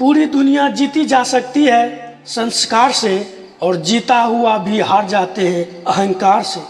पूरी दुनिया जीती जा सकती है संस्कार से, और जीता हुआ भी हार जाते हैं अहंकार से।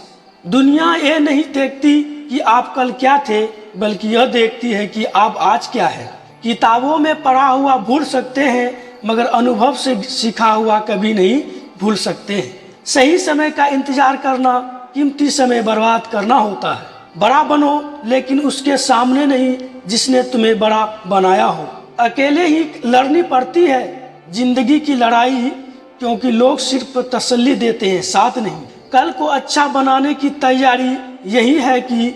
दुनिया ये नहीं देखती कि आप कल क्या थे, बल्कि यह देखती है कि आप आज क्या है। किताबों में पढ़ा हुआ भूल सकते हैं, मगर अनुभव से सीखा हुआ कभी नहीं भूल सकते हैं। सही समय का इंतजार करना कीमती समय बर्बाद करना होता है। बड़ा बनो, लेकिन उसके सामने नहीं जिसने तुम्हें बड़ा बनाया हो। अकेले ही लड़नी पड़ती है जिंदगी की लड़ाई, क्योंकि लोग सिर्फ तसल्ली देते हैं, साथ नहीं। कल को अच्छा बनाने की तैयारी यही है कि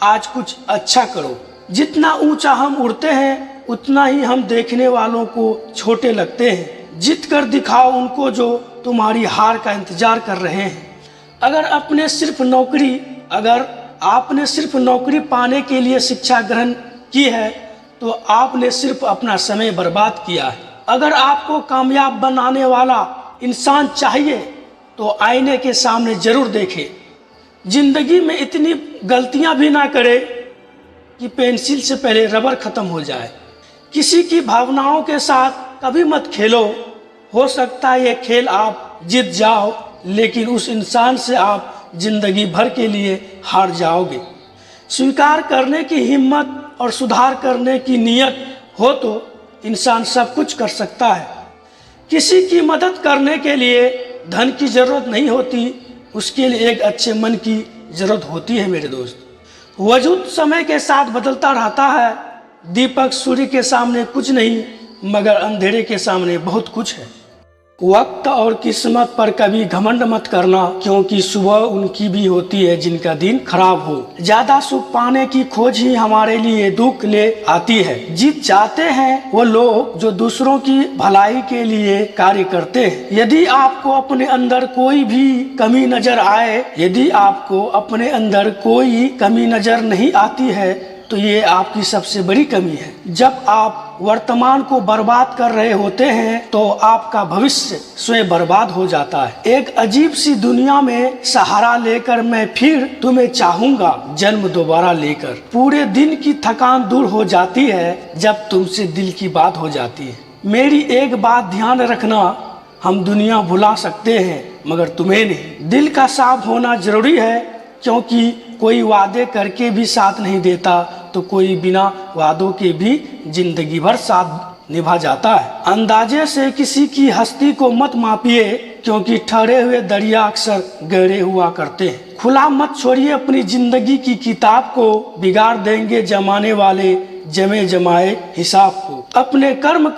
आज कुछ अच्छा करो। जितना ऊंचा हम उड़ते हैं, उतना ही हम देखने वालों को छोटे लगते हैं। जीत कर दिखाओ उनको जो तुम्हारी हार का इंतजार कर रहे हैं। अगर आपने सिर्फ नौकरी पाने के लिए शिक्षा ग्रहण की है, तो आपने सिर्फ अपना समय बर्बाद किया है। अगर आपको कामयाब बनाने वाला इंसान चाहिए, तो आईने के सामने जरूर देखे। जिंदगी में इतनी गलतियां भी ना करे कि पेंसिल से पहले रबर खत्म हो जाए। किसी की भावनाओं के साथ कभी मत खेलो। हो सकता है ये खेल आप जीत जाओ, लेकिन उस इंसान से आप जिंदगी भर के लिए हार जाओगे। स्वीकार करने की हिम्मत और सुधार करने की नीयत हो तो इंसान सब कुछ कर सकता है। किसी की मदद करने के लिए धन की जरूरत नहीं होती, उसके लिए एक अच्छे मन की जरूरत होती है मेरे दोस्त। वजूद समय के साथ बदलता रहता है। दीपक सूर्य के सामने कुछ नहीं, मगर अंधेरे के सामने बहुत कुछ है। वक्त और किस्मत पर कभी घमंड मत करना, क्योंकि सुबह उनकी भी होती है जिनका दिन खराब हो। ज्यादा सुख पाने की खोज ही हमारे लिए दुख ले आती है। जीत जाते हैं वो लोग जो दूसरों की भलाई के लिए कार्य करते हैं। यदि आपको अपने अंदर कोई कमी नजर नहीं आती है, तो ये आपकी सबसे बड़ी कमी है। जब आप वर्तमान को बर्बाद कर रहे होते हैं, तो आपका भविष्य स्वयं बर्बाद हो जाता है। एक अजीब सी दुनिया में सहारा लेकर मैं फिर तुम्हें चाहूंगा, जन्म दोबारा लेकर। पूरे दिन की थकान दूर हो जाती है जब तुमसे दिल की बात हो जाती है। मेरी एक बात ध्यान रखना, हम दुनिया भुला सकते हैं, मगर तुम्हें नहीं। दिल का साफ होना जरूरी है, क्योंकि कोई वादे करके भी साथ नहीं देता, तो कोई बिना वादों के भी जिंदगी भर साथ निभा जाता है। अंदाजे से किसी की हस्ती को मत मापिए, क्योंकि ठहरे हुए दरिया अक्सर गहरे हुआ करते हैं। खुला मत छोड़िए अपनी जिंदगी की किताब को, बिगाड़ देंगे जमाने वाले जमे जमाए हिसाब को। अपने कर्म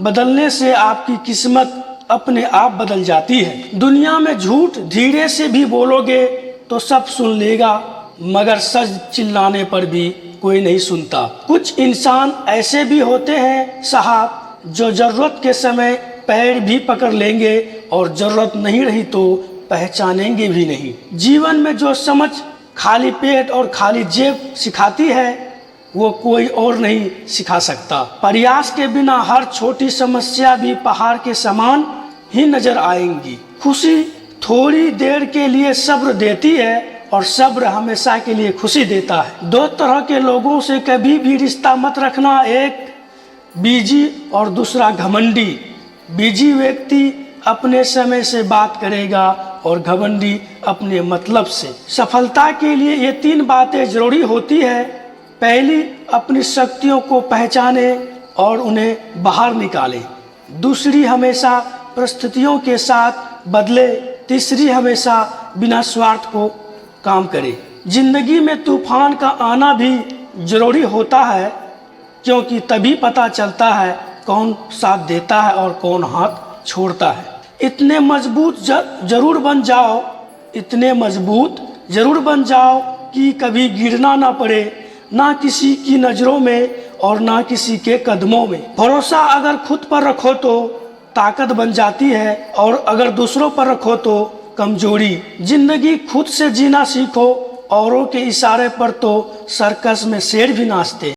बदलने से आपकी किस्मत अपने आप बदल जाती है। दुनिया में झूठ धीरे से भी बोलोगे तो सब सुन लेगा, मगर सच चिल्लाने पर भी कोई नहीं सुनता। कुछ इंसान ऐसे भी होते हैं साहब, जो जरूरत के समय पैर भी पकड़ लेंगे, और जरूरत नहीं रही तो पहचानेंगे भी नहीं। जीवन में जो समझ खाली पेट और खाली जेब सिखाती है, वो कोई और नहीं सिखा सकता। प्रयास के बिना हर छोटी समस्या भी पहाड़ के समान ही नजर आएंगी। खुशी थोड़ी देर के लिए सब्र देती है, और सब्र हमेशा के लिए खुशी देता है। दो तरह के लोगों से कभी भी रिश्ता मत रखना, एक बीजी और दूसरा घमंडी। बीजी व्यक्ति अपने समय से बात करेगा, और घमंडी अपने मतलब से। सफलता के लिए ये 3 बातें जरूरी होती है। पहली, अपनी शक्तियों को पहचाने और उन्हें बाहर निकाले। दूसरी, हमेशा परिस्थितियों के साथ बदले। तीसरी, हमेशा बिना स्वार्थ को काम करे। जिंदगी में तूफान का आना भी जरूरी होता है, क्योंकि तभी पता चलता है कौन साथ देता है और कौन हाथ छोड़ता है। इतने मजबूत जरूर बन जाओ कि कभी गिरना ना पड़े, ना किसी की नजरों में और ना किसी के कदमों में। भरोसा अगर खुद पर रखो तो ताकत बन जाती है, और अगर दूसरों पर रखो तो कमजोरी। जिंदगी खुद से जीना सीखो, औरों के इशारे पर तो सर्कस में शेर भी नाचते।